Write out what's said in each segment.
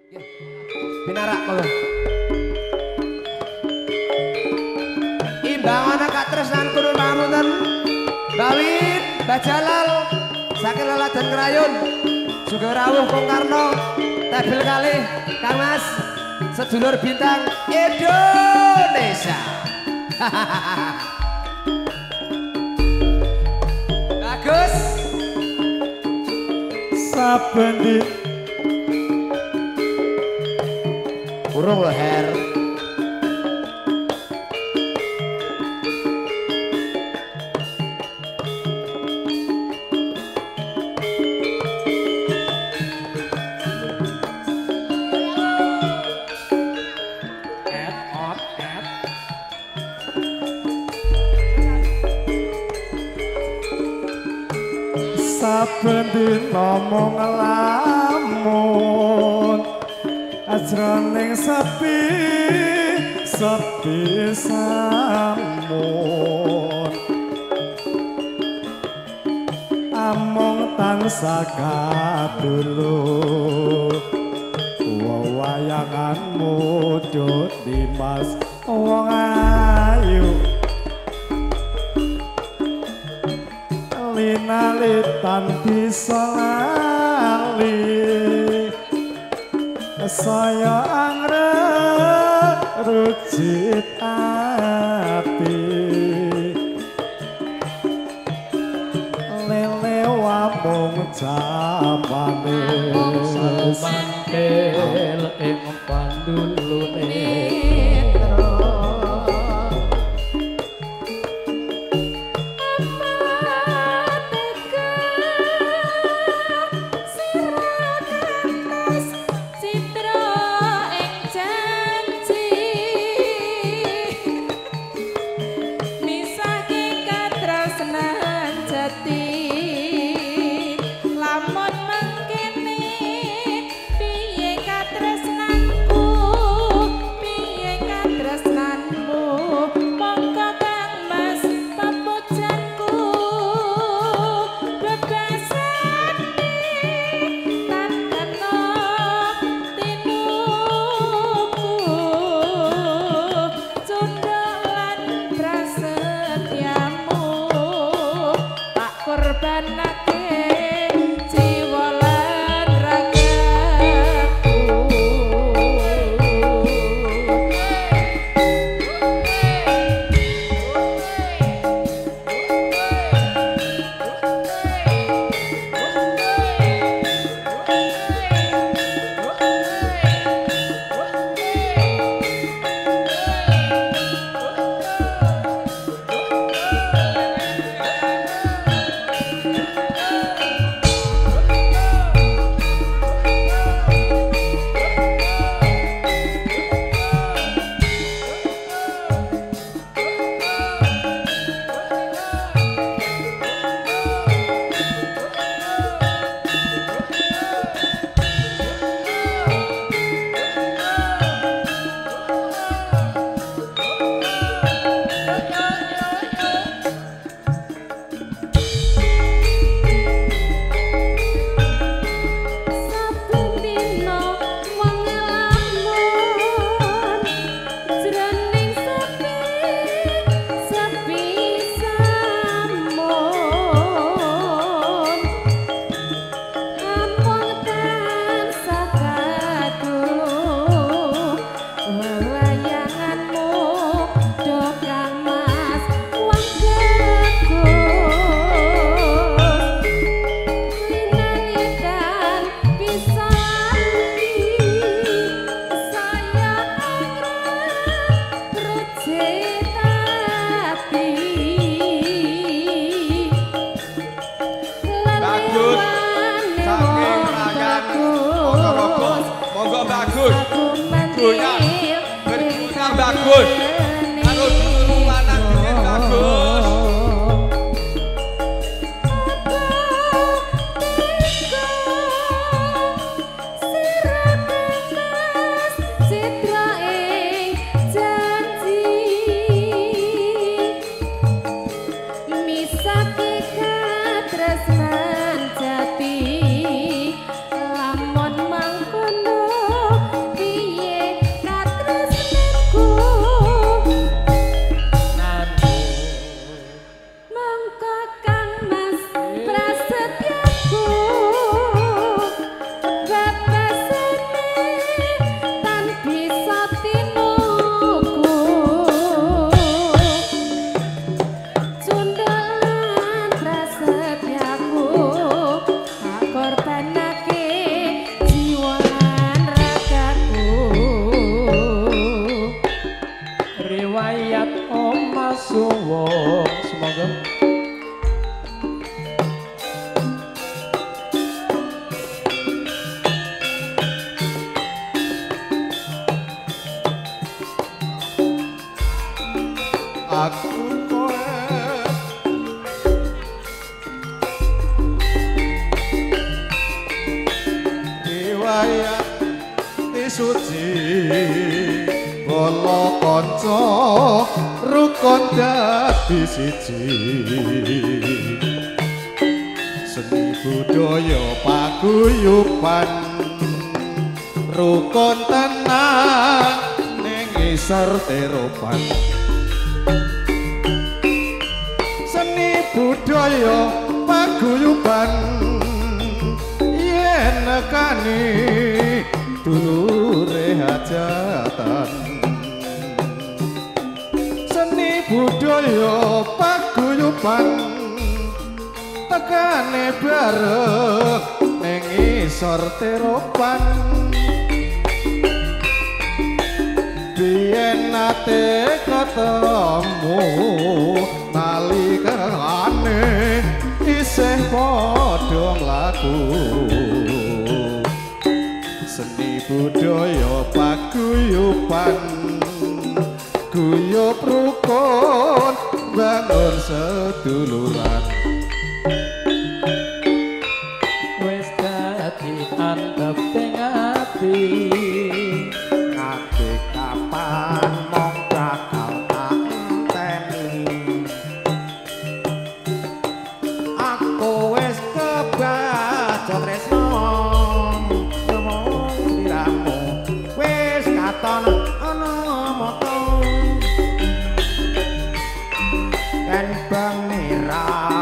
Binarak monggo. Imbangan Kak Tresnan kudu pamunten. Mbak Wit, Mbak Jalal, saking Leladan Kerayun, juga rawuh Kong Karno, Tebel kalih Kang Mas, sedulur bintang Indonesia. Bagus. Saben di urung lho Her. saben dina mung ngelamun ajroning sepi samun amung tansah kadulu wayanganmu Dut Dimas wong ayu linalitan bisa lali saya anggrek rujit ati lele wamung jamane mantel ing pandulune bagus. Kalau dulu anak dingin bagus. Lamun mangkono aku kowe riwayat suci kala kanca rukun dadi siji seni budaya paguyuban rukun tenan ning isor teropan seni budaya paguyuban yen nekani dulure hajatan seni budaya paguyuban tekane bareng ning isor teropan biyen nate ketemu nalikane isih padha laku seni budaya paguyuban guyub rukun bangun seduluran wis dadi anteping ati ati kapan mong bakal tak enteni aku wis kebaca tresno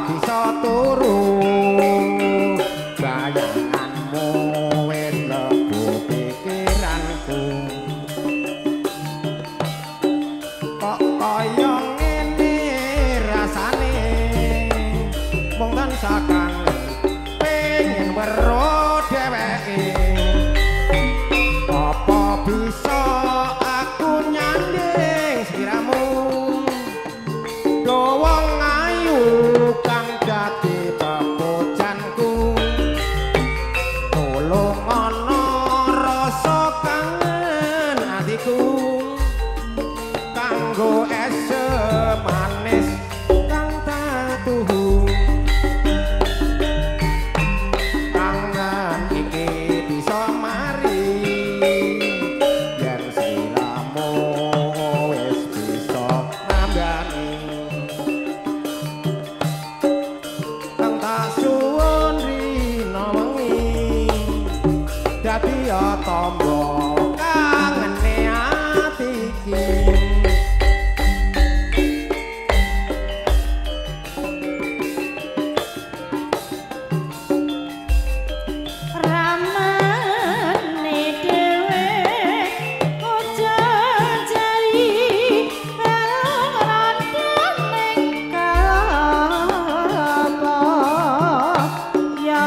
bisa turu bayanganmu wis lebu pikiranku kok kaya ngene rasane mung tansah kangen pengen weruh dheweke apa bisa aku nyanding sliramu wong ayu kang dadi pepojanku tolong ana rasa kangen atiku kanggo es manis kang tatuhu kangen iki bisa mari yen sliramu wis bisa nambani dadi tombo kangene ati iki ramane dhewe ojo jari kalongan ning kalapa ya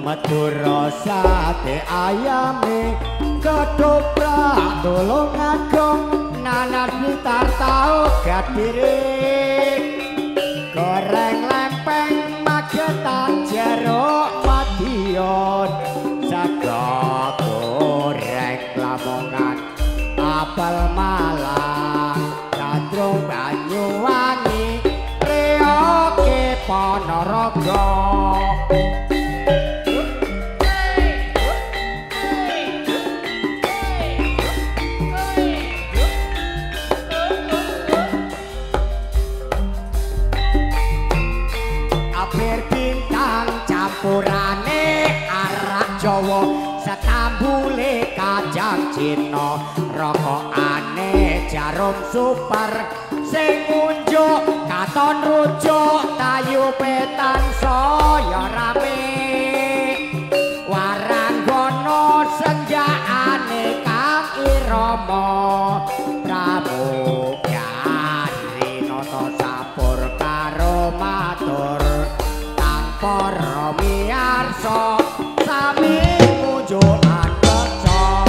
Madura sate ayame ketoprak tulung agong nanar gitar tau gadirik goreng lempeng magetan jeruk madiun jaga goreng lamongan apel malang Gandrung Banyuwangi Reoke Ponorogo Apir bintang campurane arak Jawa setambule kacang Cina rokokane jarum super sing unjuk katon rujuk tayu petan saya rame waranggono senjaane Kang Irama pramugari nata sapur karo matur para miyarsa sami mujukan kaca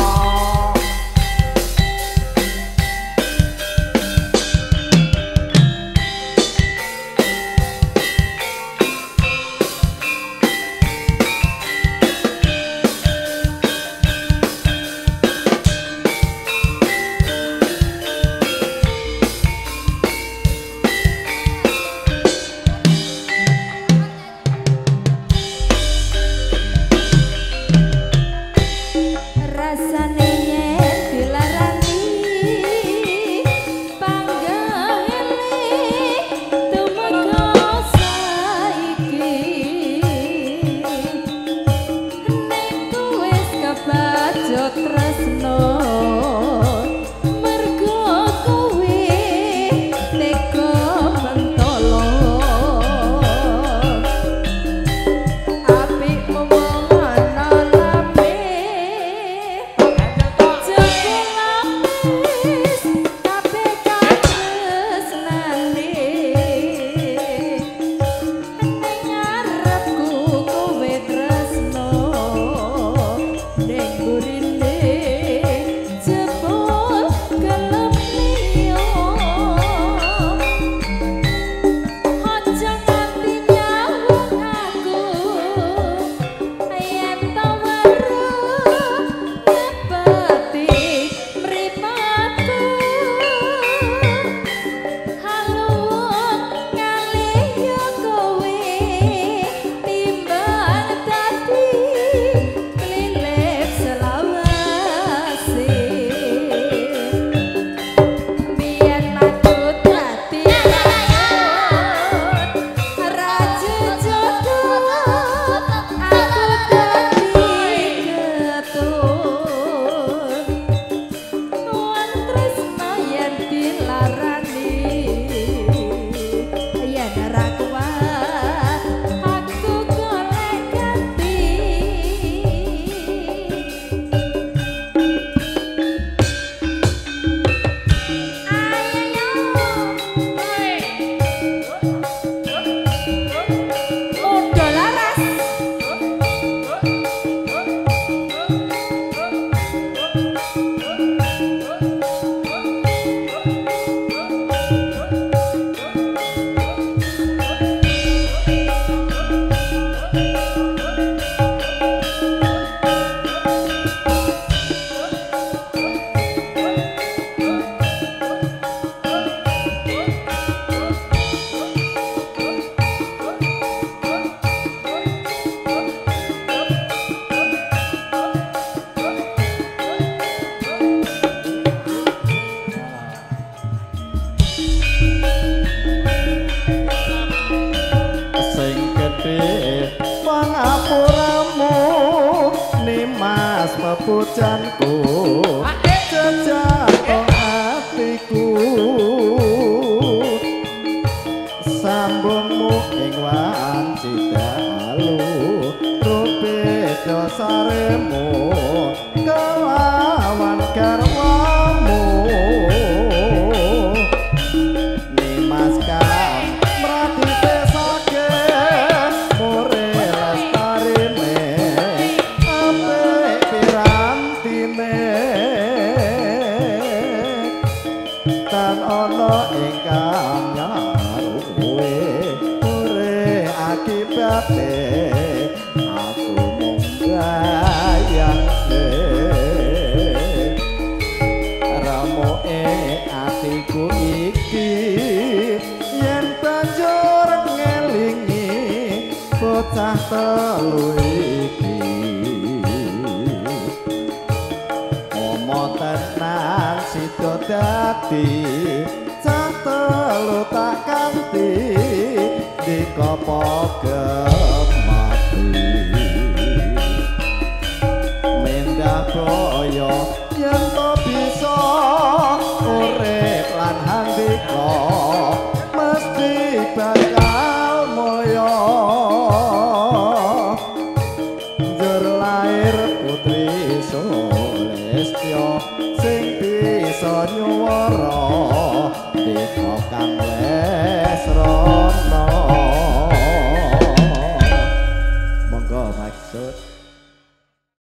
pujanku jejak atiku sambungmu ing wanci dalu rupeda saremu kelawan garwamu nimas kang mrati pesake more lastarine apik pirantine bocah telu iki omong tenan sida dadi cah telu tak kanthi dikopo gemati mendah boyo yen to bisa urip lan handika mesti bakal moyo njur lair putri Sulistya sing bisa nyuwara dika kang lesrana monggo maksud